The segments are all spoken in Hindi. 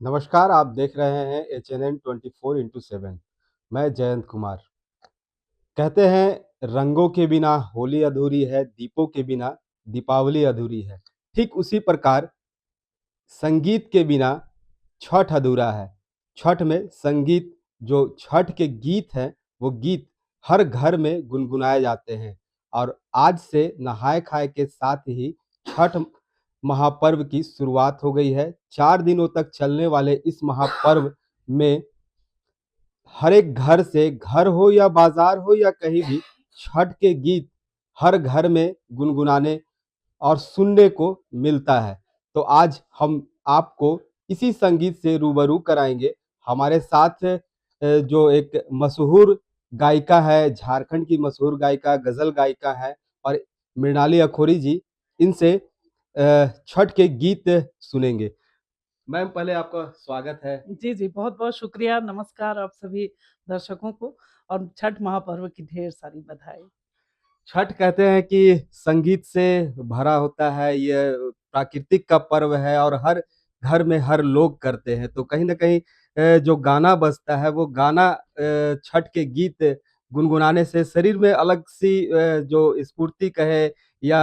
नमस्कार, आप देख रहे हैं HNN 24x7। मैं जयंत कुमार। कहते हैं रंगों के बिना होली अधूरी है, दीपों के बिना दीपावली अधूरी है। ठीक उसी प्रकार संगीत के बिना छठ अधूरा है। छठ में संगीत जो छठ के गीत हैं, वो गीत हर घर में गुनगुनाए जाते हैं और आज से नहाए-खाए के साथ ही छठ महापर्व की शुरुआत हो गई है। 4 दिनों तक चलने वाले इस महापर्व में हर एक घर से घर हो या बाजार हो या कहीं भी छठ के गीत हर घर में गुनगुनाने और सुनने को मिलता है। तो आज हम आपको इसी संगीत से रूबरू कराएँगे। हमारे साथ जो एक मशहूर गायिका है, झारखंड की मशहूर गायिका, गज़ल गायिका है और मृणाली अखौरी जी, इनसे छठ के गीत सुनेंगे। मैम पहले आपका स्वागत है। जी, जी। बहुत-बहुत शुक्रिया, नमस्कार आप सभी दर्शकों को और छठ महापर्व की ढेर सारी बधाई। छठ कहते हैं कि संगीत से भरा होता है, ये प्राकृतिक का पर्व है और हर घर में हर लोग करते हैं। तो कहीं न कहीं जो गाना बजता है वो गाना छठ के गीत गुनगुनाने से शरीर में अलग-सी जो स्फूर्ति कहे या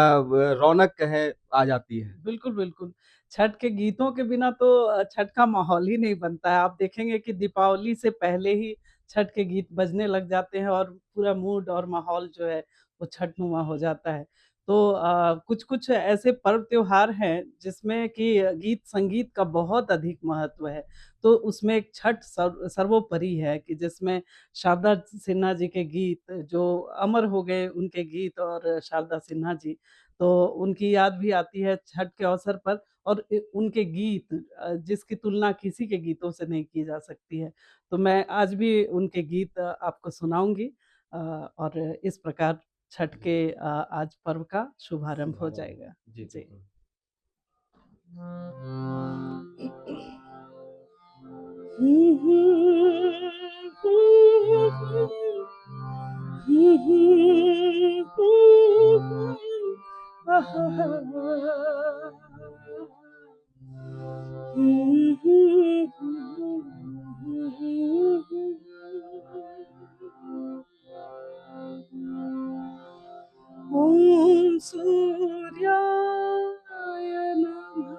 रौनक कहे आ जाती है। बिल्कुल, बिल्कुल। छठ के गीतों के बिना तो छठ का माहौल ही नहीं बनता है। आप देखेंगे कि दीपावली से पहले ही छठ के गीत बजने लग जाते हैं और पूरा मूड और माहौल जो है वो छठनुमा हो जाता है। तो कुछ-कुछ ऐसे पर्व त्योहार हैं जिसमें कि गीत-संगीत का बहुत अधिक महत्व है। तो उसमें एक छठ सर्वोपरि है कि जिसमें शारदा सिन्हा जी के गीत जो अमर हो गए उनके गीत और शारदा सिन्हा जी तो उनकी याद भी आती है छठ के अवसर पर और उनके गीत जिसकी तुलना किसी के गीतों से नहीं की जा सकती है। तो मैं आज भी उनके गीत आपको सुनाऊँगी और इस प्रकार छठ के आज पर्व का शुभारंभ हो शुभारंभ। जाएगा। जी, जी। बिल्कुल। ॐ सूर्याय नमः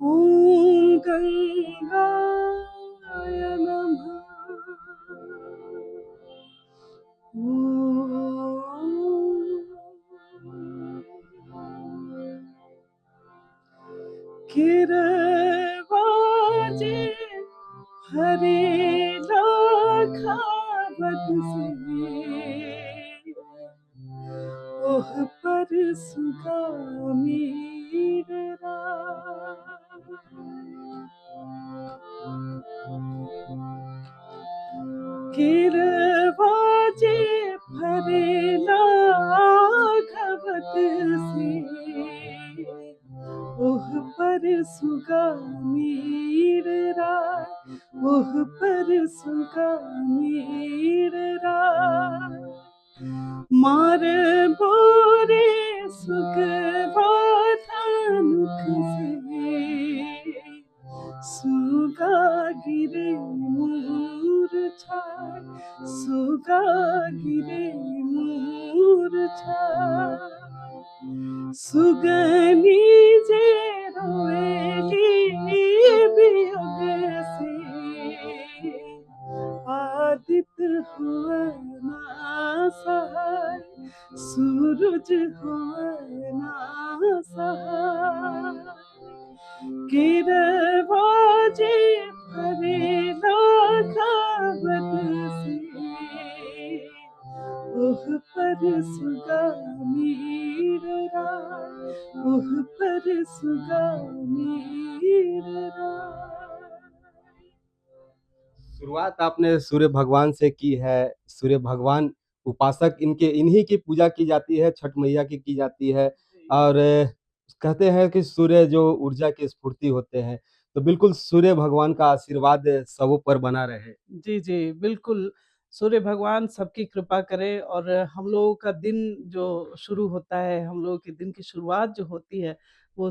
ॐ गङ्गाय नमः गिरवाजे हरेला खावत से ओह पर सुगा मीरा गिरवाजे भरेला खबत से ओह पर सुगा मीरा ओह पर सुगा मीरा मार बोरे सुगवाथानुख से सुगा गिरे मूर्छाय सुगा गिरे मूर्छाय सुगनी जे रोएली वियोग से आदित हुआ ना सहाय सूरज हुआ ना सहाय गिरवाजे फरेला खावत से ओह पर सुगा मीरा ओह पर सुगा मीरा शुरुआत आपने सूर्य भगवान से की है। सूर्य भगवान उपासक इन्हीं की पूजा की जाती है, छठ मैया की जाती है जी। और कहते हैं कि सूर्य जो ऊर्जा की स्फूर्ति होते हैं, तो बिल्कुल सूर्य भगवान का आशीर्वाद सबों पर बना रहे। जी, जी, बिल्कुल। सूर्य भगवान सबकी कृपा करे और हम लोगों का दिन जो शुरू होता है, हम लोगों के दिन की शुरुआत जो होती है, वो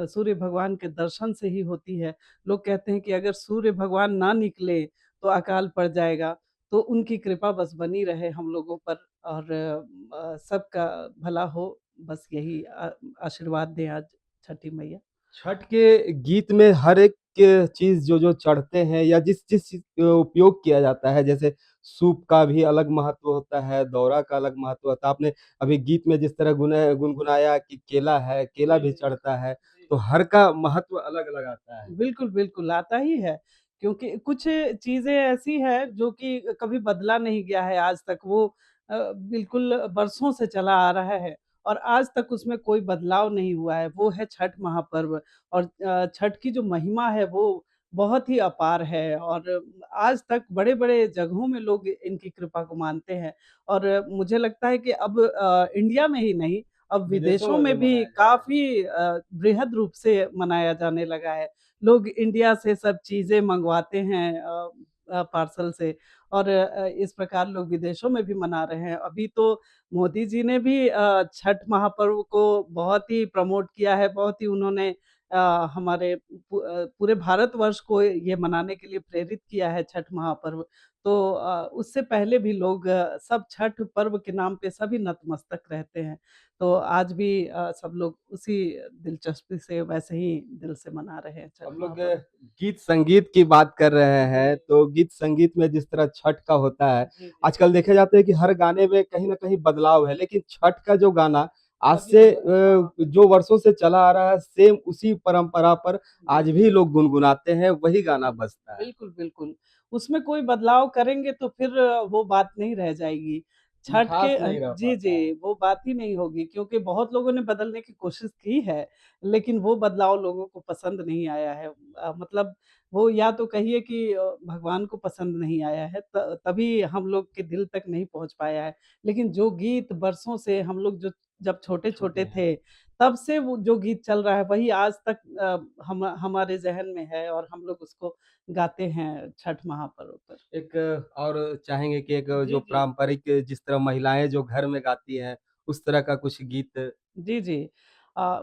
सूर्य भगवान के दर्शन से ही होती है। लोग कहते हैं कि अगर सूर्य भगवान ना निकले तो अकाल पड़ जाएगा, तो उनकी कृपा बस बनी रहे हम लोगों पर और सबका भला हो, बस यही आशीर्वाद दें आज छठी मैया। छठ के गीत में हर एक चीज़ जो-जो चढ़ते हैं या जिस-जिस चीज़ उपयोग किया जाता है, जैसे सूप का भी अलग महत्व होता है, दौरा का अलग महत्व होता है। आपने अभी गीत में जिस तरह गुनगुनाया कि केला है, केला जी, भी जी। चढ़ता है, जी। तो हर का महत्व अलग-अलग आता है। बिल्कुल, बिल्कुल, आता ही है, क्योंकि कुछ चीज़ें ऐसी हैं जो कि कभी बदला नहीं गया है आज तक, वो बिल्कुल बरसों से चला आ रहा है और आज तक उसमें कोई बदलाव नहीं हुआ है, वो है छठ महापर्व और छठ की जो महिमा है वो बहुत ही अपार है और आज तक बड़े-बड़े जगहों में लोग इनकी कृपा को मानते हैं और मुझे लगता है कि अब इंडिया में ही नहीं, अब विदेशों विदेशों में भी में भी मनाया जा रहा है। काफ़ी बृहद रूप से मनाया जाने लगा है। लोग इंडिया से सब चीज़ें मँगवाते हैं पार्सल से और इस प्रकार लोग विदेशों में भी मना रहे हैं। अभी तो मोदी जी ने भी छठ महापर्व को बहुत ही प्रमोट किया है, बहुत ही उन्होंने हमारे पूरे भारतवर्ष को ये मनाने के लिए प्रेरित किया है छठ महापर्व। तो उससे पहले भी लोग सब छठ पर्व के नाम पे सभी नतमस्तक रहते हैं। तो आज भी सब लोग उसी दिलचस्पी से वैसे ही दिल से मना रहे हैं छठ हम लोग महापर्व। गीत संगीत की बात कर रहे हैं, तो गीत संगीत में जिस तरह छठ का होता है, जी, जी। आजकल देखे जाते हैं कि हर गाने में कहीं न कहीं बदलाव है, लेकिन छठ का जो गाना आज अभी से हाँ, जो वर्षों से चला आ रहा है, सेम उसी परंपरा पर जी, आज जी। भी लोग गुनगुनाते हैं, वही गाना बजता है। बिल्कुल, बिल्कुल। उसमें कोई बदलाव करेंगे तो फिर वो बात नहीं रह जाएगी। छठ के मिठास नहीं रह जी, पाता है। जी, वो बात ही नहीं होगी क्योंकि बहुत लोगों ने बदलने की कोशिश की है, लेकिन वो बदलाव लोगों को पसंद नहीं आया है। मतलब वो या तो कहिए कि भगवान को पसंद नहीं आया है तभी हम लोग के दिल तक नहीं पहुँच पाया है। लेकिन जो गीत बरसों से हम लोग जो जब छोटे छोटे-छोटे हैं। थे, तब से वो जो गीत चल रहा है वही आज तक हमारे ज़हन में है और हम लोग उसको गाते हैं छठ महापर्व पर। एक और चाहेंगे कि एक जो जी, जी। पारंपरिक जिस तरह महिलाएँ जो घर में गाती हैं, उस तरह का कुछ गीत जी, जी।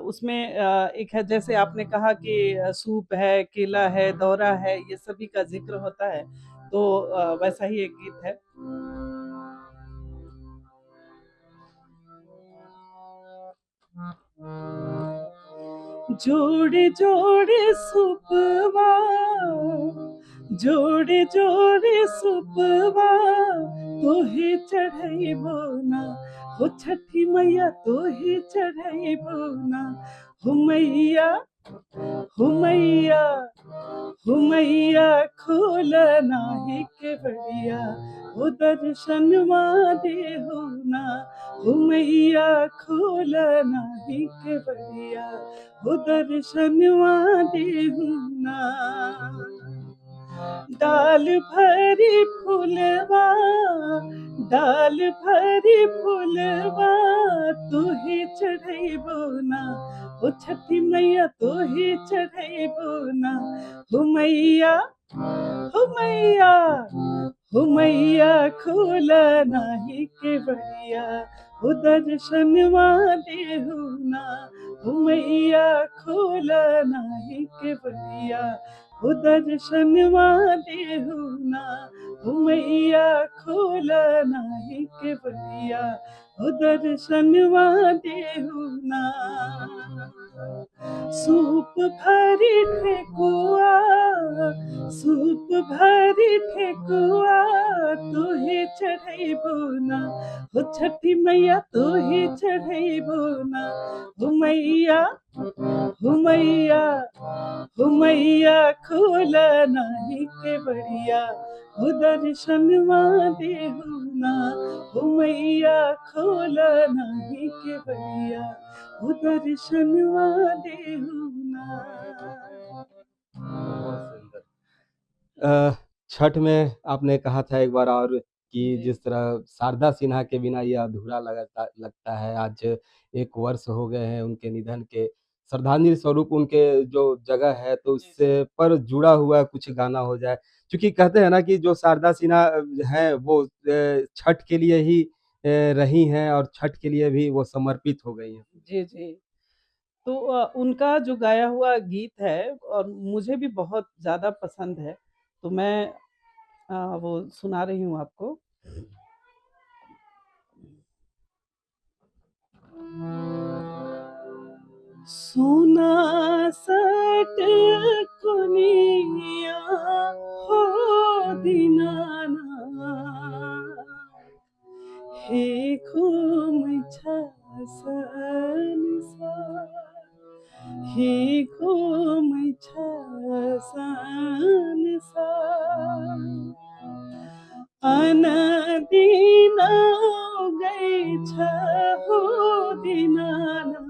उसमें एक है जैसे आपने कहा कि सूप है, केला है, दौरा है, ये सभी का ज़िक्र होता है, तो वैसा ही एक गीत है। जोड़े जोड़े सुपवा जोड़े जोड़े सुपवा तोहे चढ़ैबो ना हो छठी मैया तोहे चढ़ैबो ना हो मैया हो मैया हो मैया खोल नाही के बढ़िया हो दर्शनवा देहु ना हो मैया खोल नाही के बढ़िया हो दर्शनवा देहु ना डाल भरी फुलवा डाल भरी फुलवा तोहे चढ़ैबो ना हो छठी मैया तोहे चढ़ैबो ना हो मैया हो मैया हो मैया खोल नाही के बढ़िया हो दर्शनवा देहु ना हो मैया खोल नाही के बढ़िया हो दर्शनवा देहु ना हो मैया खोल नाही के बढ़िया हो दर्शनवा देहु ना सूप भरी ठेकुआ सूप भरी ठेकुआ तोहे चढ़ैबो ना हो छठी मैया तोहे चढ़ैबो ना हो मैया हो मैया हो मैया खोल नाही के बढ़िया हो दर्शनवा देहु ना हो मैया खोल नाही के बढ़िया हो दर्शनवा देहु ना। बहुत सुंदर। छठ में आपने कहा था एक बार और कि जी, जिस तरह शारदा सिन्हा के बिना ये अधूरा लगता है। आज 1 वर्ष हो गए हैं उनके निधन के। श्रद्धांजलि स्वरूप उनके जो जगह है तो जी, जी। उससे पर जुड़ा हुआ कुछ गाना हो जाए। क्योंकि कहते हैं ना कि जो शारदा सिन्हा हैं वो छठ के लिए ही रही हैं और छठ के लिए भी वो समर्पित हो गई हैं। जी, जी। तो उनका जो गाया हुआ गीत है और मुझे भी बहुत ज़्यादा पसंद है, तो मैं वो सुना रही हूँ आपको। सोना सट कुनिया हो दिनाना हे घुम छ संसार हे घुम छ संसार अनदिना गई छ हो दिनाना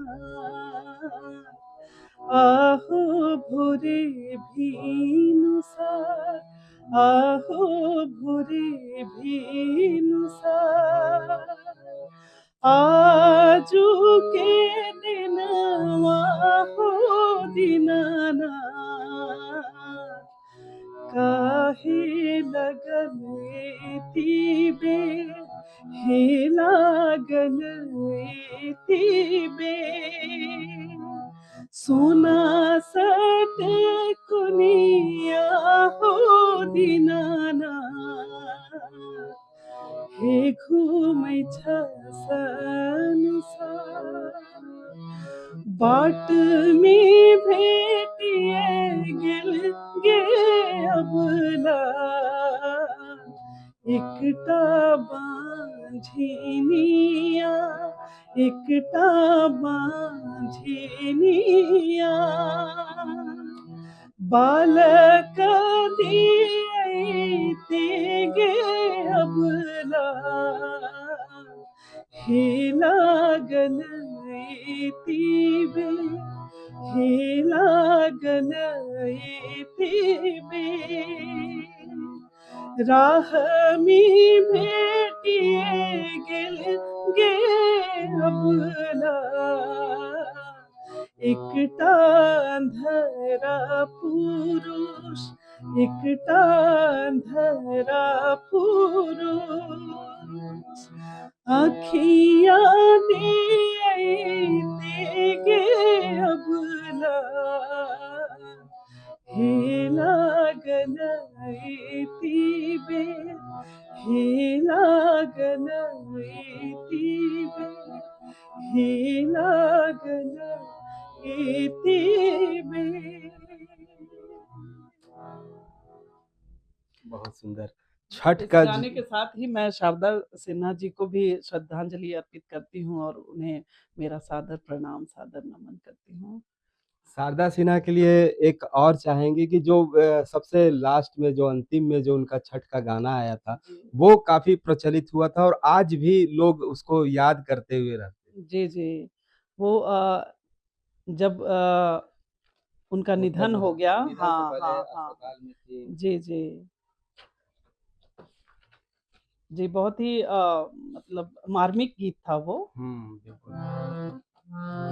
आहो भोरे भिनुसार आहो भोरे भिनुसार आजू के दिन हो दिनाना काहे लगल एतिबे हे लागल एतिबे सोना सट कुनिया हो दिनाना हे घूमै छ संसार बाट में भेटिए गेल गे अबला एकटा बांझिनिया एकटा बांझिनिया बालक दिए गे अबला हे लागल एतिबे हे लागल एतिबे राह में भेटिए गेल गे अबला एकटा अंधरा पुरुष एकटा अंधरा पुरुष आखिया दिए गे अबला हे लागल एतिबे हे लागल एतिबे हे लागल एतिबे। बहुत सुंदर। छठ इस का गाने के साथ ही मैं शारदा सिन्हा जी को भी श्रद्धांजलि अर्पित करती हूँ और उन्हें मेरा सादर प्रणाम, सादर नमन करती हूँ। शारदा सिन्हा के लिए एक और चाहेंगे कि जो सबसे लास्ट में जो अंतिम में जो उनका छठ का गाना आया था, जी। वो काफ़ी प्रचलित हुआ था और आज भी लोग उसको याद करते हुए रहते हैं। जी, जी। वो जब उनका निधन हो गया। निधन से हाँ, पहले हाँ, हाँ। अस्पताल में थी। जी, जी। जी, बहुत ही मतलब मार्मिक गीत था वो। बिल्कुल।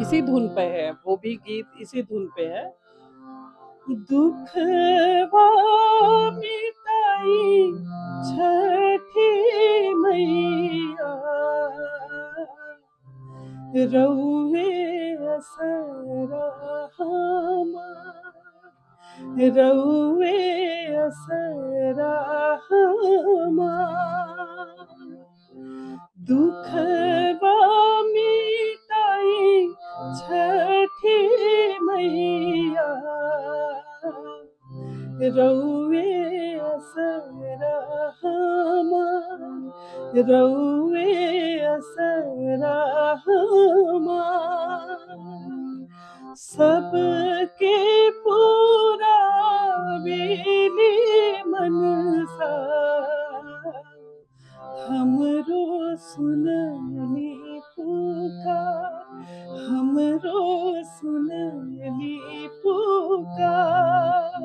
इसी धुन पे है, वो भी गीत इसी धुन पे है। दुखवा मिटाई छठी मैया रउए असरा हमार रउए असरा हमार दुखवा मिटाई छठी मैया रउए असरा हमार रउए असरा हमार सबके पूरा बेली मनसा हमरो सुनली पुकार हमरो सुनली पुकार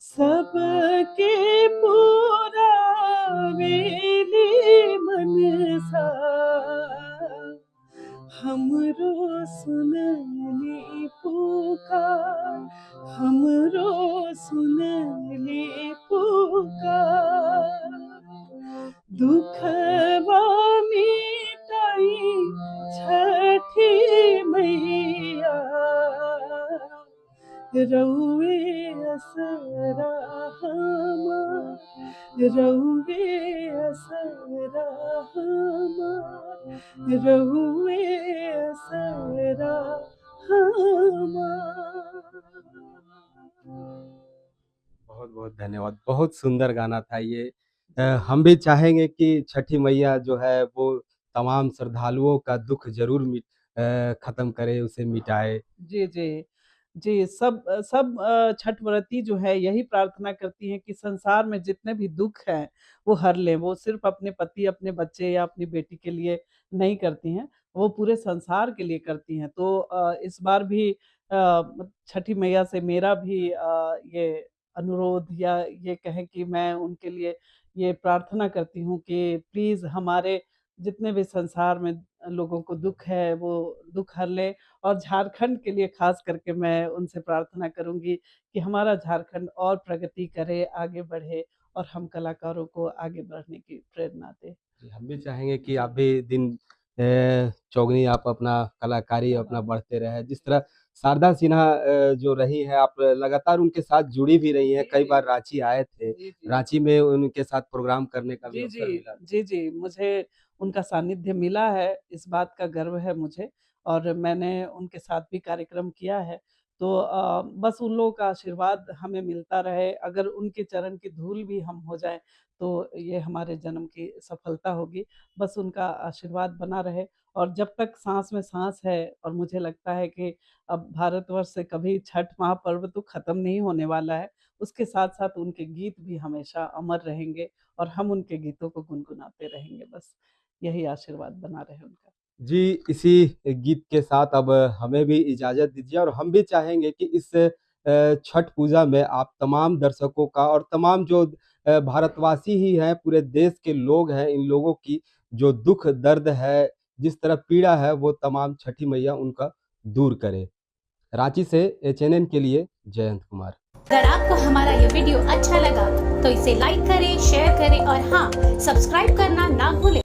सबके पूरा बेली मनसा हमरो सुनली पुकार हमरो सुनली पुकार दुखवा मिटाई छठी मैया रउए असरा हमार, रउए असरा हमार, रउए असरा हमार। बहुत बहुत धन्यवाद। बहुत सुंदर गाना था ये। हम भी चाहेंगे कि छठी मैया जो है वो तमाम श्रद्धालुओं का दुख जरूर खत्म करे, उसे मिटाए। जी, जी। जी, सब छठ व्रती जो है यही प्रार्थना करती हैं कि संसार में जितने भी दुःख हैं, वो हर लें। वो सिर्फ़ अपने पति, अपने बच्चे या अपनी बेटी के लिए नहीं करती हैं, वो पूरे संसार के लिए करती हैं। तो इस बार भी छठी मैया से मेरा भी ये अनुरोध या ये कहें कि मैं उनके लिए ये प्रार्थना करती हूँ कि प्लीज़ हमारे जितने भी संसार में लोगों को दुःख है, वो दुःख हर लें। और झारखंड के लिए ख़ास करके मैं उनसे प्रार्थना करूँगी कि हमारा झारखंड और प्रगति करे, आगे बढ़े और हम कलाकारों को आगे बढ़ने की प्रेरणा दें। जी, हम भी चाहेंगे कि जी। आप भी दिन चौगुनी आप अपना कलाकारी अपना बढ़ते रहे। जिस तरह शारदा सिन्हा जो रही हैं, आप लगातार उनके साथ जुड़ी भी रही हैं। जी, कई जी। बार रांची आए थे, जी, जी। रांची में उनके साथ प्रोग्राम करने का भी जी, अवसर जी। मिला। जी, जी। मुझे उनका सानिध्य मिला है, इस बात का गर्व है मुझे और मैंने उनके साथ भी कार्यक्रम किया है। तो बस उन लोगों का आशीर्वाद हमें मिलता रहे, अगर उनके चरण की धूल भी हम हो जाएँ, तो ये हमारे जन्म की सफलता होगी। बस उनका आशीर्वाद बना रहे और जब तक साँस में साँस है और मुझे लगता है कि अब भारतवर्ष से कभी छठ महापर्व तो खत्म नहीं होने वाला है, उसके साथ-साथ उनके गीत भी हमेशा अमर रहेंगे और हम उनके गीतों को गुनगुनाते रहेंगे बस, यही आशीर्वाद बना रहे उनका। जी, इसी गीत के साथ अब हमें भी इजाज़त दीजिए और हम भी चाहेंगे कि इस छठ पूजा में आप तमाम दर्शकों का और तमाम जो भारतवासी ही हैं, पूरे देश के लोग हैं, इन लोगों की जो दुःख दर्द है, जिस तरह पीड़ा है, वो तमाम छठी मैया उनका दूर करे। रांची से एचएनएन के लिए जयंत कुमार। अगर आपको हमारा ये वीडियो अच्छा लगा तो इसे लाइक करें, शेयर करें और हाँ, सब्सक्राइब करना ना भूलें।